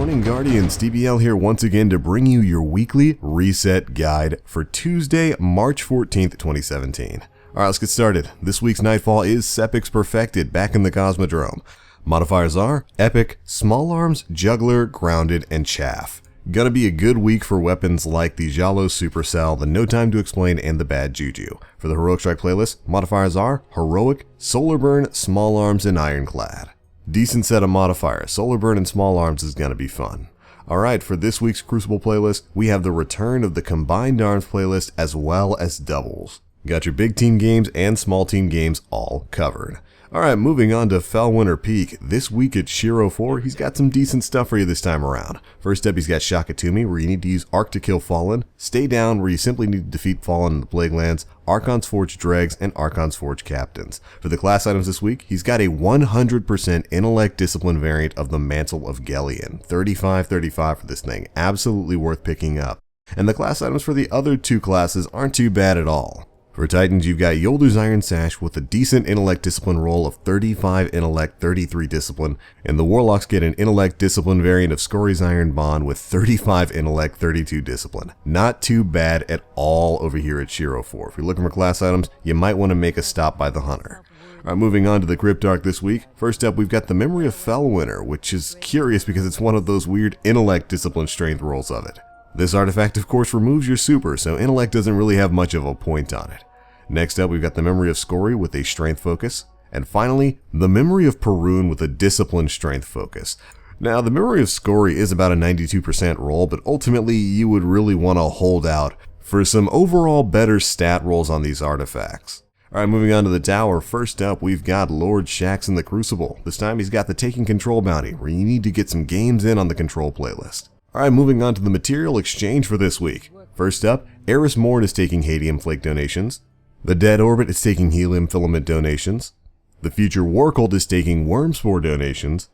morning, Guardians. DBL here once again to bring you your weekly reset guide for Tuesday, March 14th, 2017. Alright, let's get started. This week's Nightfall is Sepix Perfected, back in the Cosmodrome. Modifiers are Epic, Small Arms, Juggler, Grounded, and Chaff. Gonna be a good week for weapons like the Jalo Supercell, the No Time to Explain, and the Bad Juju. For the Heroic Strike playlist, modifiers are Heroic, Solar Burn, Small Arms, and Ironclad. Decent set of modifiers. Solar Burn and Small Arms is gonna be fun. Alright, for this week's Crucible playlist, we have the return of the Combined Arms playlist as well as doubles. Got your big team games and small team games all covered. Alright, moving on to Fellwinter Peak. This week at Shiro 4, he's got some decent stuff for you this time around. First up, he's got Shakatumi, where you need to use Arc to kill Fallen, Stay Down, where you simply need to defeat Fallen in the Plague Lands, Archon's Forge Dregs, and Archon's Forge Captains. For the class items this week, he's got a 100% Intellect Discipline variant of the Mantle of Gellion. 35/35 for this thing. Absolutely worth picking up. And the class items for the other two classes aren't too bad at all. For Titans, you've got Yolder's Iron Sash with a decent Intellect Discipline roll of 35 Intellect, 33 Discipline, and the Warlocks get an Intellect Discipline variant of Scori's Iron Bond with 35 Intellect, 32 Discipline. Not too bad at all over here at Shiro 4. If you're looking for class items, you might want to make a stop by the Hunter. Alright, moving on to the Cryptarch this week. First up, we've got the Memory of Fellwinter, which is curious because it's one of those weird Intellect Discipline strength rolls of it. This artifact, of course, removes your super, so Intellect doesn't really have much of a point on it. Next up, we've got the Memory of Scori with a Strength focus. And finally, the Memory of Perun with a Discipline Strength focus. Now, the Memory of Scori is about a 92% roll, but ultimately you would really want to hold out for some overall better stat rolls on these artifacts. Alright, moving on to the Dower. First up, we've got Lord Shaxx in the Crucible. This time he's got the Taking Control bounty, where you need to get some games in on the Control playlist. Alright, moving on to the Material Exchange for this week. First up, Eris Morn is taking Hadium Flake donations. The Dead Orbit is taking Helium Filament donations. The Future War Cult is taking Wormspore donations.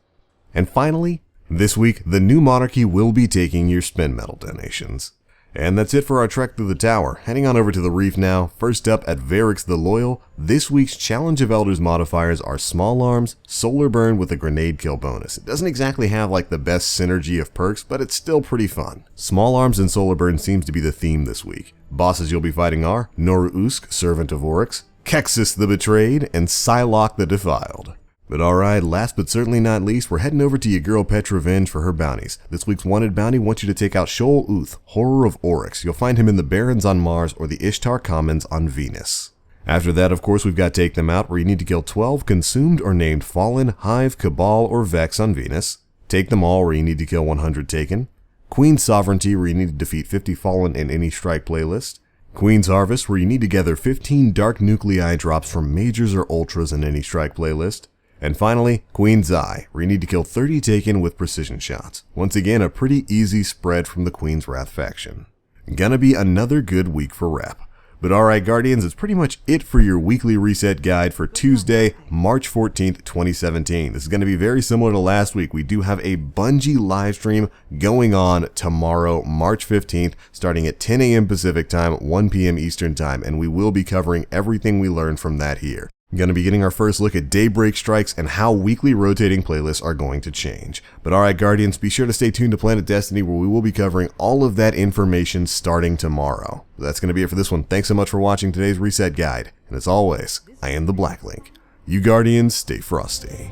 And finally, this week, the New Monarchy will be taking your Spin Metal donations. And that's it for our trek through the tower. Heading on over to the reef now. First up at Varix the Loyal, this week's Challenge of Elders modifiers are Small Arms, Solar Burn with a Grenade Kill bonus. It doesn't exactly have like the best synergy of perks, but it's still pretty fun. Small Arms and Solar Burn seems to be the theme this week. Bosses you'll be fighting are Noru Usk, Servant of Oryx, Kexis the Betrayed, and Psylocke the Defiled. But alright, last but certainly not least, we're heading over to your girl Petrovenge for her bounties. This week's wanted bounty wants you to take out Shoal Uth, Horror of Oryx. You'll find him in the Barrens on Mars or the Ishtar Commons on Venus. After that, of course, we've got Take Them Out, where you need to kill 12 consumed or named Fallen, Hive, Cabal, or Vex on Venus. Take Them All, where you need to kill 100 Taken. Queen's Sovereignty, where you need to defeat 50 Fallen in any strike playlist. Queen's Harvest, where you need to gather 15 Dark Nuclei drops from Majors or Ultras in any strike playlist. And finally, Queen's Eye, where you need to kill 30 Taken with precision shots. Once again, a pretty easy spread from the Queen's Wrath faction. Gonna be another good week for rep. But alright, Guardians, it's pretty much it for your weekly reset guide for Tuesday, March 14th, 2017. This is going to be very similar to last week. We do have a Bungie live stream going on tomorrow, March 15th, starting at 10 a.m. Pacific time, 1 p.m. Eastern time, and we will be covering everything we learned from that here. Going to be getting our first look at Daybreak Strikes and how weekly rotating playlists are going to change. But alright, Guardians, be sure to stay tuned to Planet Destiny, where we will be covering all of that information starting tomorrow. That's going to be it for this one. Thanks so much for watching today's Reset Guide. And as always, I am the Black Link. You Guardians, stay frosty.